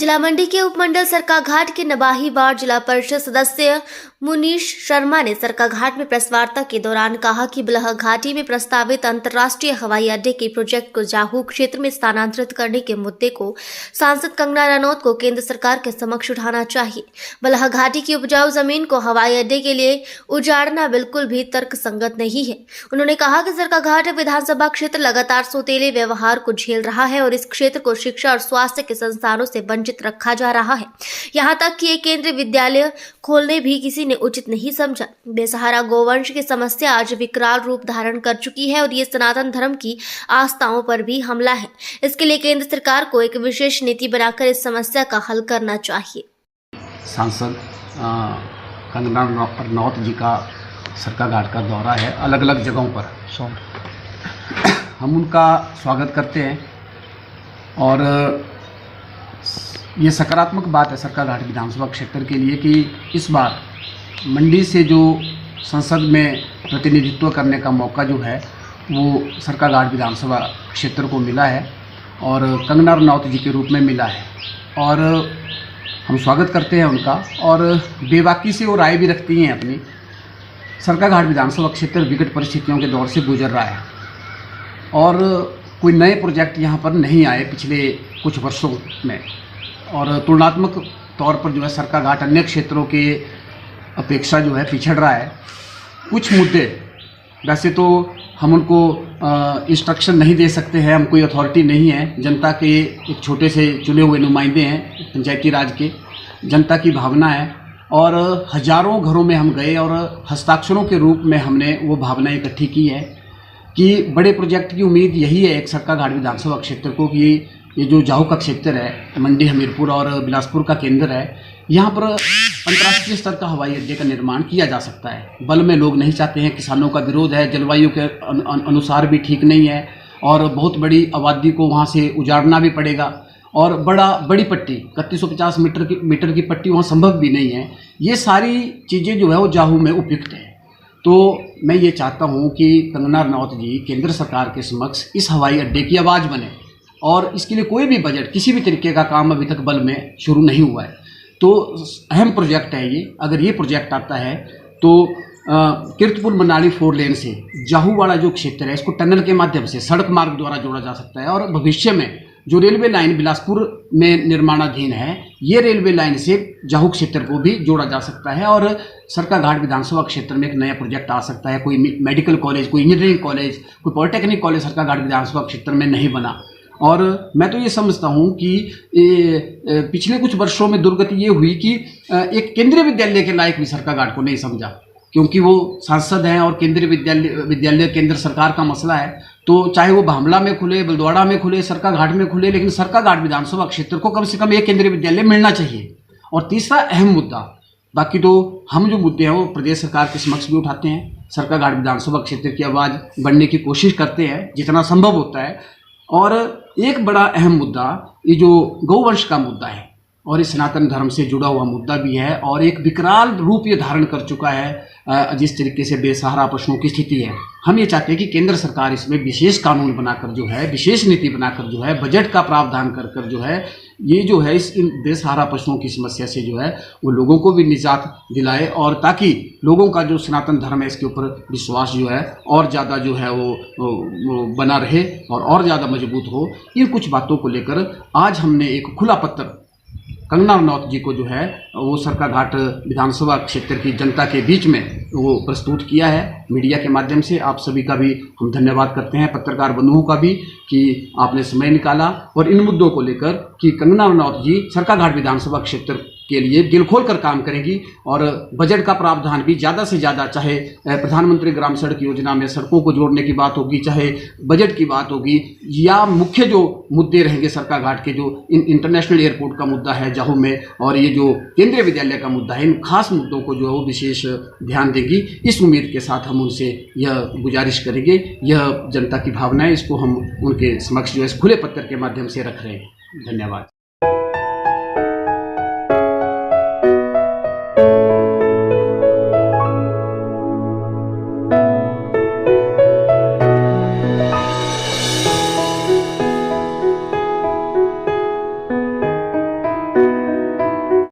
जिला मंडी के उपमंडल सरकाघाट के नबाही वार्ड जिला परिषद सदस्य मुनीश शर्मा ने सरकाघाट में प्रेस वार्ता के दौरान कहा कि बलह घाटी में प्रस्तावित अंतर्राष्ट्रीय हवाई अड्डे के प्रोजेक्ट को जाहू क्षेत्र में स्थानांतरित करने के मुद्दे को सांसद कंगना रनौत को केंद्र सरकार के समक्ष उठाना चाहिए। बलह घाटी की उपजाऊ जमीन को हवाई अड्डे के लिए उजाड़ना बिल्कुल भी तर्कसंगत नहीं है। उन्होंने कहा कि सरकाघाट विधानसभा क्षेत्र लगातार सौतेले व्यवहार को झेल रहा है और इस क्षेत्र को शिक्षा और स्वास्थ्य के संस्थानों से वंचित रखा जा रहा है। यहाँ तक कि एक केंद्रीय विद्यालय खोलने भी किसी ने उचित नहीं समझा। बेसहारा गोवंश की समस्या आज विकराल रूप धारण कर चुकी है और ये सनातन धर्म की आस्थाओं पर भी हमला है। इसके लिए केंद्र सरकार को एक विशेष नीति बनाकर इस समस्या का हल करना चाहिए। सांसद कंगना रनौत जी का सरकाघाट का दौरा है, अलग अलग जगहों पर हम उनका स्वागत करते हैं और ये सकारात्मक बात है सरकाघाट विधानसभा क्षेत्र के लिए कि इस बार मंडी से जो संसद में प्रतिनिधित्व करने का मौका जो है वो सरकाघाट विधानसभा क्षेत्र को मिला है और कंगना रनौत जी के रूप में मिला है और हम स्वागत करते हैं उनका। और बेबाकी से वो राय भी रखती हैं अपनी। सरकाघाट विधानसभा क्षेत्र विकट परिस्थितियों के दौर से गुजर रहा है और कोई नए प्रोजेक्ट यहाँ पर नहीं आए पिछले कुछ वर्षों में और तुलनात्मक तौर पर जो है सरकाघाट अन्य क्षेत्रों के अपेक्षा जो है पिछड़ रहा है। कुछ मुद्दे वैसे तो हम उनको इंस्ट्रक्शन नहीं दे सकते हैं, हम कोई अथॉरिटी नहीं है, जनता के एक छोटे से चुने हुए नुमाइंदे हैं पंचायती राज के। जनता की भावना है और हजारों घरों में हम गए और हस्ताक्षरों के रूप में हमने वो भावना इकट्ठी की है कि बड़े प्रोजेक्ट की उम्मीद यही है एक सरकाघाट विधानसभा क्षेत्र को कि ये जो जाहू का क्षेत्र है, मंडी हमीरपुर और बिलासपुर का केंद्र है, यहाँ पर अंतर्राष्ट्रीय स्तर का हवाई अड्डे का निर्माण किया जा सकता है। बल में लोग नहीं चाहते हैं, किसानों का विरोध है, जलवायु के अनुसार भी ठीक नहीं है और बहुत बड़ी आबादी को वहाँ से उजाड़ना भी पड़ेगा और बड़ी पट्टी 3150 मीटर की पट्टी वहाँ संभव भी नहीं है। ये सारी चीज़ें जो है वो जाहू में उपयुक्त है। तो मैं ये चाहता हूँ कि कंगना रनौत जी केंद्र सरकार के समक्ष इस हवाई अड्डे की आवाज़ बने और इसके लिए कोई भी बजट किसी भी तरीके का काम अभी तक बल में शुरू नहीं हुआ है। तो अहम प्रोजेक्ट है ये। अगर ये प्रोजेक्ट आता है तो कीर्तपुर मनाली 4 लेन से जाहू वाला जो क्षेत्र है इसको टनल के माध्यम से सड़क मार्ग द्वारा जोड़ा जा सकता है और भविष्य में जो रेलवे लाइन बिलासपुर में निर्माणाधीन है ये रेलवे लाइन से जाहू क्षेत्र को भी जोड़ा जा सकता है और सरकाघाट विधानसभा क्षेत्र में एक नया प्रोजेक्ट आ सकता है। कोई मेडिकल कॉलेज, कोई इंजीनियरिंग कॉलेज, कोई पॉलिटेक्निक कॉलेज सरकाघाट विधानसभा क्षेत्र में नहीं बना। और मैं तो ये समझता हूँ कि पिछले कुछ वर्षों में दुर्गति ये हुई कि एक केंद्रीय विद्यालय के लायक भी सरकाघाट को नहीं समझा, क्योंकि वो सांसद हैं और केंद्रीय विद्यालय केंद्र सरकार का मसला है। तो चाहे वो भामला में खुले, बलद्वाड़ा में खुले, सरकाघाट में खुले, लेकिन सरकाघाट विधानसभा क्षेत्र को कम से कम एक केंद्रीय विद्यालय मिलना चाहिए। और तीसरा अहम मुद्दा, बाकी तो हम जो मुद्दे हैं वो प्रदेश सरकार के समक्ष भी उठाते हैं, सरकाघाट विधानसभा क्षेत्र की आवाज़ बनने की कोशिश करते हैं जितना संभव होता है। और एक बड़ा अहम मुद्दा ये जो गौवंश का मुद्दा है और इस सनातन धर्म से जुड़ा हुआ मुद्दा भी है और एक विकराल रूप ये धारण कर चुका है जिस तरीके से बेसहारा पशुओं की स्थिति है। हम ये चाहते हैं कि केंद्र सरकार इसमें विशेष कानून बनाकर जो है, विशेष नीति बनाकर जो है, बजट का प्रावधान कर जो है ये जो है इन बेसहारा पशुओं की समस्या से जो है वो लोगों को भी निजात दिलाए और ताकि लोगों का जो सनातन धर्म है इसके ऊपर विश्वास जो है और ज़्यादा जो है वो बना रहे और ज़्यादा मजबूत हो। इन कुछ बातों को लेकर आज हमने एक खुला पत्र कंगना रनौत जी को जो है वो सरकाघाट विधानसभा क्षेत्र की जनता के बीच में वो प्रस्तुत किया है। मीडिया के माध्यम से आप सभी का भी हम धन्यवाद करते हैं, पत्रकार बंधुओं का भी कि आपने समय निकाला और इन मुद्दों को लेकर कि कंगना रनौत जी सरकाघाट विधानसभा क्षेत्र के लिए दिल खोल कर काम करेंगी और बजट का प्रावधान भी ज़्यादा से ज़्यादा, चाहे प्रधानमंत्री ग्राम सड़क योजना में सड़कों को जोड़ने की बात होगी, चाहे बजट की बात होगी या मुख्य जो मुद्दे रहेंगे सरकाघाट के, जो इंटरनेशनल एयरपोर्ट का मुद्दा है जाहू में और ये जो केंद्रीय विद्यालय का मुद्दा है, इन खास मुद्दों को जो है वो विशेष ध्यान देगी। इस उम्मीद के साथ हम उनसे यह गुजारिश करेंगे, यह जनता की भावना है, इसको हम उनके समक्ष जो है खुले पत्र के माध्यम से रख रहे हैं। धन्यवाद।